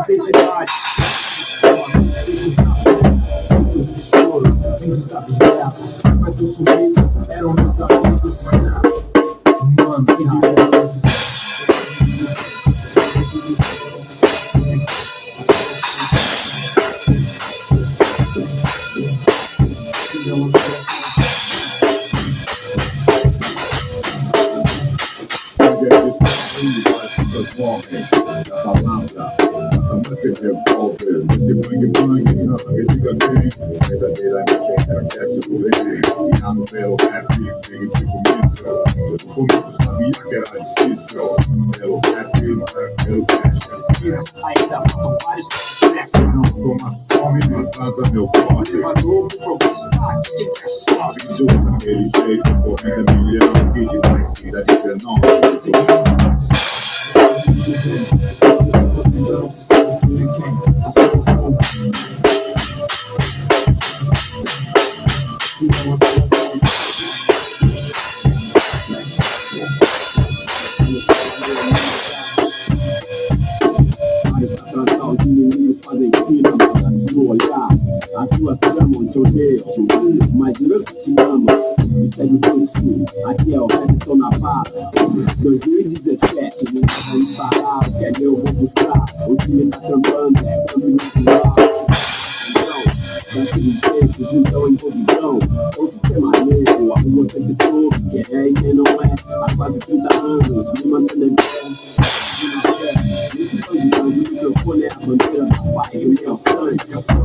identidade. Vindos da viela, mas os sujeitos eram meus amigos. Mano, esse bang bang, me diga quem verdadeiramente enfraquece o bem. Guiado pelo rap, sigo tipo míssil. No começo sabia que era difícil. Pelo rap, pelo cash, ainda faltam vários podcasts. Não sou uma some, mas vaza meu corre. Elevador, provocar, quem quer só. Vídeo daquele jeito, correndo milhão, que de mais cidade 19. Os inimigos fazem fila, maldades no olhar. As duas tramam, te odeiam, mas juro que te amo. E segue o fluxo, aqui é o rap, tô na barra. 2017, não vai me parar. O que é meu, eu vou buscar. O que me tá trampando é quando me tirar. Então, daquele jeito, juntão em posição. O sistema negro, a rua sempre soube quem é e quem não é. Há quase 30 anos, me mantendo em pé. Esse bando de microfone é a bandeira da paz, eu e o sangue.